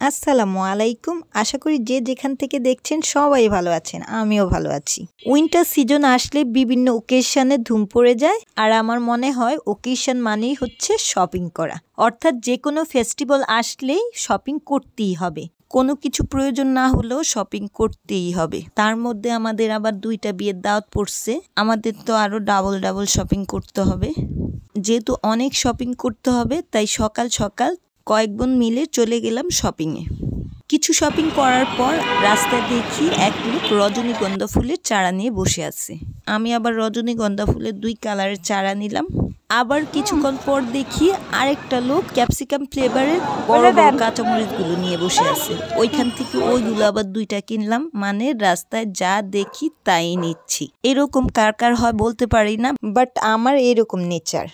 আসসালামু আলাইকুম। আশা করি যে যেখান থেকে দেখছেন সবাই ভালো আছেন, আমিও ভালো আছি। উইন্টার সিজন আসলে বিভিন্ন ওকেশনে ধুম পড়ে যায়, আর আমার মনে হয় ওকেশন মানেই হচ্ছে শপিং করা। অর্থাৎ যে কোনো ফেস্টিভ্যাল আসলেই শপিং করতেই হবে, কোনো কিছু প্রয়োজন না হলেও শপিং করতেই হবে। তার মধ্যে আমাদের আবার 2টা বিয়ের দাওয়াত পড়ছে, আমাদের তো আরো ডাবল শপিং করতে হবে। যেহেতু অনেক শপিং করতে হবে, তাই সকাল সকাল কয়েক বোন মিলে চলে গেলাম শপিংয়ে। কিছু শপিং করার পর রাস্তায় দেখি এক লোক রজনীগন্ধা ফুলের চারা নিয়ে বসে আছে। আমি আবার রজনীগন্ধা ফুলের 2 কালারের চারা নিলাম। আবার কিছুক্ষণ পর দেখি আরেকটা লোক ক্যাপসিকাম ফ্লেভারের বড় বড় কাঁচামরিচগুলো নিয়ে বসে আছে। ওইখান থেকে ওইগুলো আবার 2টা কিনলাম। মানে রাস্তায় যা দেখি তাই নিচ্ছি। এরকম কার কার হয় বলতে পারি না, বাট আমার এরকম নেচার।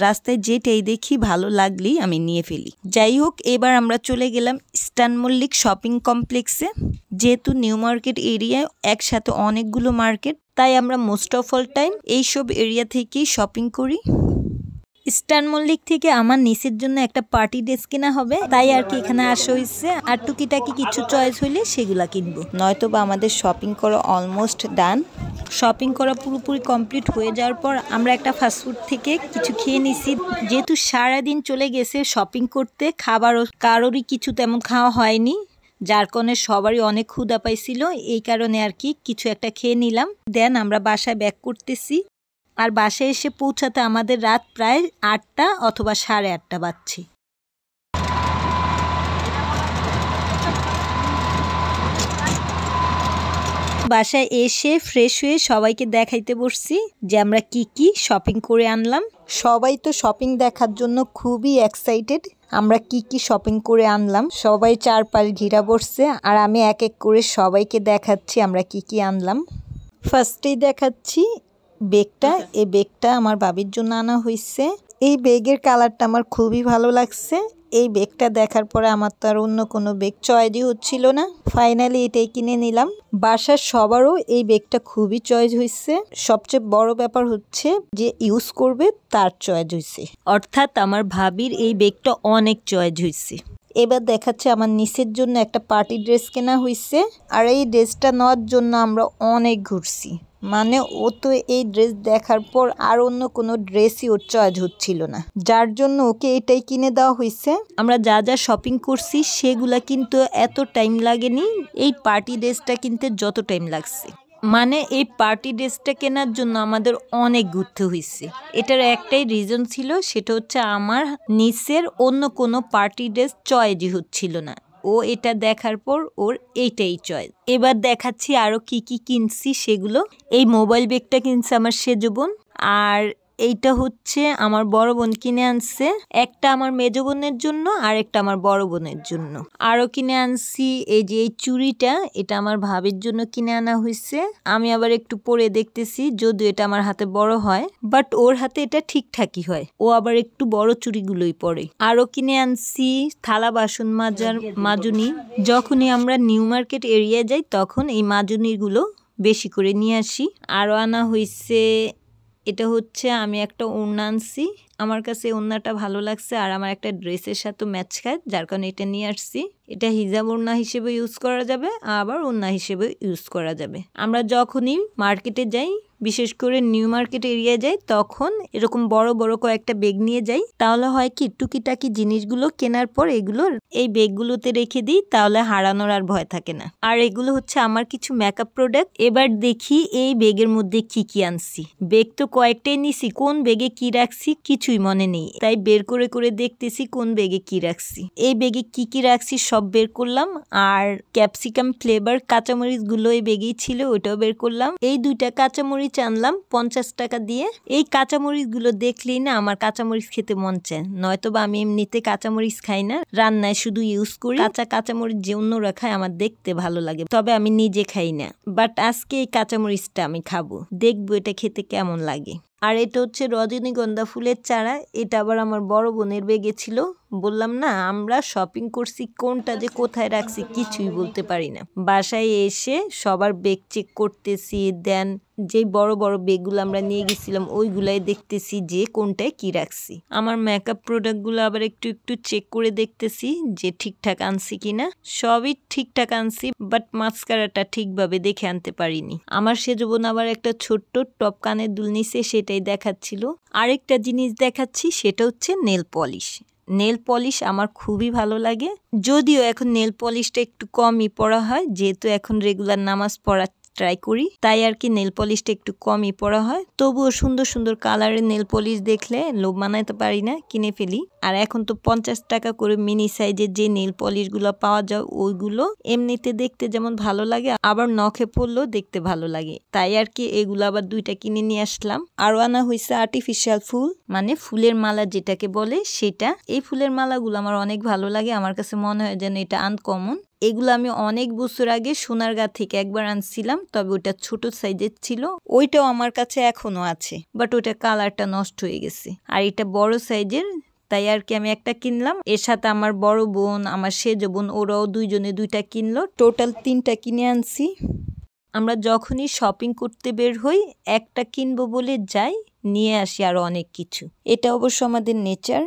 রাস্তায় যেটাই দেখি ভালো লাগলেই আমি নিয়ে ফেলি। যাই হোক, এবার আমরা চলে গেলাম ইস্টার্ন মল্লিক শপিং কমপ্লেক্সে। যেহেতু নিউ মার্কেট এরিয়ায় একসাথে অনেকগুলো মার্কেট, তাই আমরা মোস্ট অফ অল টাইম এইসব এরিয়া থেকেই শপিং করি। ইস্টার্ন মল্লিক থেকে আমার নিচের জন্য একটা পার্টি ড্রেস কেনা হবে, তাই আর কি এখানে আসা হয়েছে। আর টুকিটাকি কিছু চয়েস হইলে সেগুলা কিনবো, নয়তো বা আমাদের শপিং করা অলমোস্ট ডান। শপিং করা পুরোপুরি কমপ্লিট হয়ে যাওয়ার পর আমরা একটা ফাস্টফুড থেকে কিছু খেয়ে নিছি। যেহেতু সারাদিন চলে গেছে শপিং করতে, খাবারও কারোরই কিছু তেমন খাওয়া হয়নি, যার কারণে সবারই অনেক ক্ষুধা পাইছিল। এই কারণে আর কি কিছু একটা খেয়ে নিলাম। দেন আমরা বাসায় ব্যাক করতেছি। আর বাসায় এসে পৌঁছাতে আমাদের রাত প্রায় 8টা অথবা 8:30 বাজছে। বাসায় এসে ফ্রেশ হয়ে সবাইকে দেখাইতে বসছি যে আমরা কি কি শপিং করে আনলাম। সবাই তো শপিং দেখার জন্য খুবই এক্সাইটেড। আমরা কি কি শপিং করে আনলাম সবাই চারপাশ ঘিরা বসছে, আর আমি এক এক করে সবাইকে দেখাচ্ছি আমরা কি কি আনলাম। ফার্স্টেই দেখাচ্ছি ব্যাগটা। এই ব্যাগটা আমার ভাবির জন্য আনা হয়েছে। এই ব্যাগের কালারটা আমার খুবই ভালো লাগছে। এই ব্যাগটা দেখার পরে আমার তো আর অন্য কোনো ব্যাগ চয়েসই হচ্ছিল না। ফাইনালি এটাই কিনে নিলাম। বাসার সবারও এই ব্যাগটা খুবই চয়েস হয়েছে। সবচেয়ে বড় ব্যাপার হচ্ছে যে ইউজ করবে তার চয়েস হয়েছে, অর্থাৎ আমার ভাবির এই ব্যাগটা অনেক চয়েস হয়েছে। এবার দেখাচ্ছে আমার নিচের জন্য একটা পার্টি ড্রেস কেনা হয়েছে, আর এই ড্রেসটা নেওয়ার জন্য আমরা অনেক ঘুরছি। মানে ও তো এই ড্রেস দেখার পর আর অন্য কোনো ড্রেসই ওর চয়েস হচ্ছিল না, যার জন্য ওকে এটাই কিনে দেওয়া হয়েছে। আমরা যা যা শপিং করছি সেগুলা কিন্তু এত টাইম লাগেনি এই পার্টি ড্রেসটা কিনতে যত টাইম লাগছে। মানে এই পার্টি ড্রেসটা কেনার জন্য আমাদের অনেক ঘুরতে হয়েছে। এটার একটাই রিজন ছিল, সেটা হচ্ছে আমার নিচের অন্য কোনো পার্টি ড্রেস চয়েসই হচ্ছিল না। ও এটা দেখার পর ওর এইটাই চয়েস। এবার দেখাচ্ছি আরো কি কি কিনছি সেগুলো। এই মোবাইল ব্যাগটা কিনছে আমার সেজো বোন, আর এইটা হচ্ছে আমার বড় বোন কিনে আনছে। একটা আমার মেজো বোনের জন্য আর একটা আমার বড় বোনের জন্য। আরো কিনে আনছি এই যে এই চুড়িটা, এটা আমার ভাবির জন্য কিনে আনা হয়েছে। আমি আবার একটু পরে দেখতেছি, যদিও এটা আমার হাতে বড় হয়, বাট ওর হাতে এটা ঠিকঠাকই হয়। ও আবার একটু বড় চুড়িগুলোই পরে। আরো কিনে আনছি থালা বাসন মাজার মাজুনি। যখনই আমরা নিউ মার্কেট এরিয়ায় যাই তখন এই মাজুনিগুলো বেশি করে নিয়ে আসি। আরো আনা হয়েছে, এটা হচ্ছে আমি একটা ওড়না আনছি। আমার কাছে ওড়নাটা ভালো লাগছে আর আমার একটা ড্রেসের সাথে ম্যাচ খায়, যার কারণে এটা নিয়ে আসছি। এটা হিজাব ওড়না হিসেবে ইউজ করা যাবে, আবার ওড়না হিসেবে ইউজ করা যাবে। আমরা যখনই মার্কেটে যাই, বিশেষ করে নিউ মার্কেট এরিয়ায় যাই, তখন এরকম বড় বড় কয়েকটা ব্যাগ নিয়ে যাই। তাহলে হয় কি টুকিটাকি জিনিসগুলো কেনার পর এগুলো এই ব্যাগগুলোতে রেখে দিই, তাহলে হারানোর আর ভয় থাকে না। আর এগুলো হচ্ছে আমার কিছু মেকআপ প্রোডাক্ট। এবার দেখি এই ব্যাগের মধ্যে কি কি আনছি। ব্যাগ তো কয়েকটাই নিছি, কোন ব্যাগে কি রাখছি কিছুই মনে নেই, তাই বের করে করে দেখতেছি কোন ব্যাগে কি রাখছি। এই ব্যাগে কি কি রাখছি সব বের করলাম, আর ক্যাপসিকাম ফ্লেভার কাঁচামরিচ গুলো এই ব্যাগেই ছিল, ওইটাও বের করলাম। এই 2টা কাঁচামরিচ আনলাম 50 টাকা দিয়ে। এই কাঁচামরিচ গুলো দেখলেই না আমার কাঁচামরিচ খেতে মন চায়, নয়তো বা আমি এমনিতে কাঁচামরিচ খাই না, রান্নায় শুধু ইউজ করি। কাঁচামরিচ যে অন্যরা খায় আমার দেখতে ভালো লাগে, তবে আমি নিজে খাই না। বাট আজকে এই কাঁচামরিচটা আমি খাবো, দেখবো এটা খেতে কেমন লাগে। আর এটা হচ্ছে রজনীগন্ধা ফুলের চারা। এটা আবার আমার বড় বোনের ব্যাগে ছিল। বললাম না আমরা শপিং করছি, কোনটা যে কোথায় রাখছি কিছুই বলতে পারি না। বাসায় এসে সবার ব্যাগ চেক করতেছি, দেন যেই বড় বড় ব্যাগগুলো আমরা নিয়ে গেছিলাম ওইগুলাই দেখতেছি যে কোনটায় কি রাখছি। আমার মেকআপ প্রোডাক্টগুলো আবার একটু একটু চেক করে দেখতেছি যে ঠিকঠাক আনছি কিনা। সবই ঠিকঠাক আনছি, বাট মাস্কারাটা ঠিকভাবে দেখে আনতে পারিনি। আমার সেজো বোন আবার একটা ছোট্ট টপ কানের দুল নিছে, সেটাই দেখাচ্ছিল। আরেকটা জিনিস দেখাচ্ছি, সেটা হচ্ছে নেল পলিশ। নেল পলিশ আমার খুবই ভালো লাগে, যদিও এখন নেল পলিশটা একটু কমই পরা হয়, যেহেতু এখন রেগুলার নামাজ পড়া ট্রাই করি, তাই আর কি নেল পলিশটা একটু কমই পরা হয়। তবুও সুন্দর সুন্দর কালারের নেল পলিশ দেখলে লোভ মানাইতে পারি না, কিনে ফেলি। আর এখন তো 50 টাকা করে মিনি সাইজের যে নেল পলিশগুলো পাওয়া যায়, ওইগুলো এমনিতে দেখতে যেমন ভালো লাগে, আবার নখে পড়লেও দেখতে ভালো লাগে। তাই আর কি এগুলো আবার 2টা কিনে নিয়ে আসলাম। আরও আনা হয়েছে আর্টিফিশিয়াল ফুল, মানে ফুলের মালা যেটাকে বলে সেটা। এই ফুলের মালাগুলো আমার অনেক ভালো লাগে, আমার কাছে মনে হয় যেন এটা আনকমন। এগুলো আমি অনেক বছর আগে সোনারগাঁ থেকে একবার আনছিলাম, তবে ওটা ছোট সাইজের ছিল। ওইটাও আমার কাছে এখনো আছে, বাট ওটা কালারটা নষ্ট হয়ে গেছে। আর এটা বড় সাইজের, তাই আর কি আমি একটা কিনলাম। এর সাথে আমার বড় বোন, আমার সেজো বোন, ওরাও দুইজনে 2টা কিনলো। টোটাল 3টা কিনে আনছি। আমরা যখনই শপিং করতে বের হই, একটা কিনবো বলে যাই, নিয়ে আসি আরো অনেক কিছু। এটা অবশ্য আমাদের নেচার।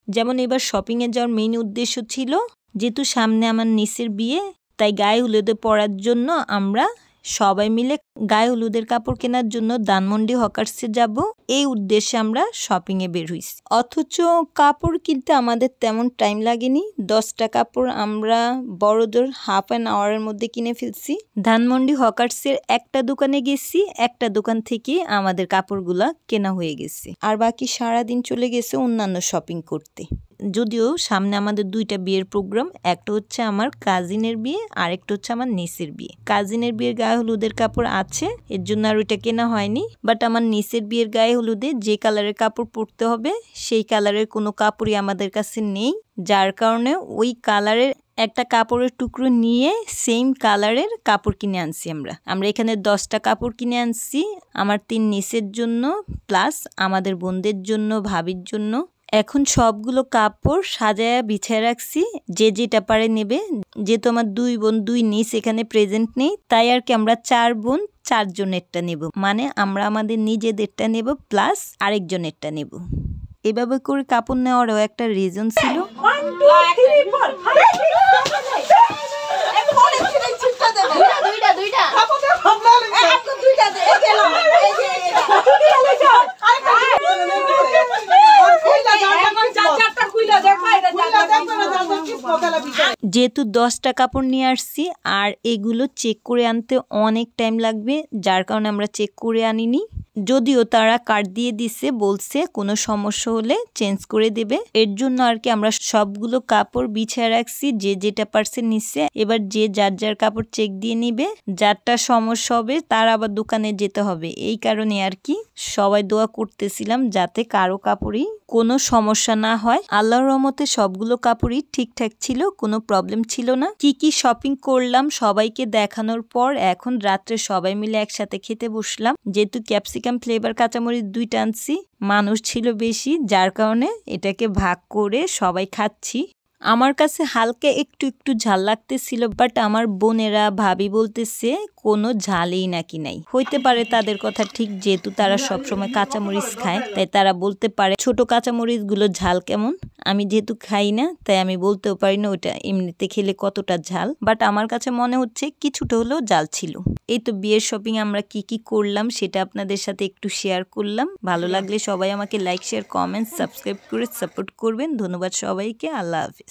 যেমন এবার শপিংয়ে যাওয়ার মেইন উদ্দেশ্য ছিল, যেহেতু সামনে আমার নিসের বিয়ে, তাই গায়ে হলুদে পরার জন্য আমরা সবাই মিলে গায়ে হলুদের কাপড় কেনার জন্য ধানমন্ডি হকার্সে যাব। এই উদ্দেশ্যে আমরা শপিংয়ে বের হইছি। অথচ কাপড় কিনতে আমাদের তেমন টাইম লাগেনি। 10টা কাপড় আমরা বড়জোর হাফ অ্যান আওয়ারের মধ্যে কিনে ফেলছি। ধানমন্ডি হকার্সের একটা দোকানে গেছি, একটা দোকান থেকে আমাদের কাপড়গুলা কেনা হয়ে গেছে। আর বাকি সারাদিন চলে গেছে অন্যান্য শপিং করতে। যদিও সামনে আমাদের 2টা বিয়ের প্রোগ্রাম, একটা হচ্ছে আমার কাজিনের বিয়ে, আর একটা হচ্ছে আমার নিসের বিয়ে। কাজিনের বিয়ের গায়ে হলুদের কাপড় আছে, এর জন্য আর ওইটা কেনা হয়নি। বাট আমার নিসের বিয়ের গায়ে হলুদে যে কালারের কাপড় পরতে হবে, সেই কালারের কোনো কাপড়ই আমাদের কাছে নেই, যার কারণে ওই কালারের একটা কাপড়ের টুকরো নিয়ে সেম কালারের কাপড় কিনে আনছি। আমরা এখানে 10টা কাপড় কিনে আনছি, আমার 3 নিসের জন্য, প্লাস আমাদের বোনদের জন্য, ভাবির জন্য। এখন সবগুলো কাপড় সাজায়া বিছায় রাখছি, যে যেটা পারে নেবে। যেহেতু আমার 2 বোন 2 নিস এখানে প্রেজেন্ট নেই, তাই আর কি আমরা 4 বোন 4 জনেরটা নেব। মানে আমরা আমাদের নিজেদেরটা নেব, প্লাস আরেকজনেরটা নেব। এভাবে করে কাপড় নেওয়ারও একটা রিজন ছিল। যেহেতু 10টা কাপড় নিয়ে আসছি, আর এগুলো চেক করে আনতে অনেক টাইম লাগবে, যার কারণে আমরা চেক করে আনিনি। যদিও তারা কার্ড দিয়ে দিছে, বলছে কোনো সমস্যা হলে চেঞ্জ করে দেবে। এর জন্য আর কি আমরা সবগুলো কাপড় বিছিয়ে রাখছি, যে যেটা পারছে নিচ্ছে। এবার যে যার যার কাপড় চেক দিয়ে নিবে, যারটা সমস্যা হবে তার আবার দোকানে যেতে হবে। এই কারণে আর কি সবাই দোয়া করতেছিলাম যাতে কারো কাপড়ই কোনো সমস্যা না হয়। আল্লাহর রহমতে সবগুলো কাপড়ই ঠিকঠাক ছিল, কোনো প্রবলেম ছিল না। কি কি শপিং করলাম সবাইকে দেখানোর পর এখন রাত্রে সবাই মিলে একসাথে খেতে বসলাম। যেহেতু ক্যাপসিকাম ফ্লেভার কাঁচামরিচ 2টা আনছি, মানুষ ছিল বেশি, যার কারণে এটাকে ভাগ করে সবাই খাচ্ছি। আমার কাছে হালকা একটু একটু ঝাল লাগতেছিল, বাট আমার বোনেরা ভাবি বলতেছে কোনো ঝালই নাকি নাই। হইতে পারে তাদের কথা ঠিক, যেহেতু তারা সবসময় কাঁচামরিচ খায়, তাই তারা বলতে পারে ছোট কাঁচামরিচ গুলো ঝাল কেমন। আমি যেহেতু খাই না, তাই আমি বলতেও পারি না ওইটা এমনিতে খেলে কতটা ঝাল, বাট আমার কাছে মনে হচ্ছে কিছুটা হলেও ঝাল ছিল। এই তো বিয়ের শপিং আমরা কি কি করলাম সেটা আপনাদের সাথে একটু শেয়ার করলাম। ভালো লাগলে সবাই আমাকে লাইক, শেয়ার, কমেন্ট, সাবস্ক্রাইব করে সাপোর্ট করবেন। ধন্যবাদ সবাইকে। আল্লাহ হাফিজ।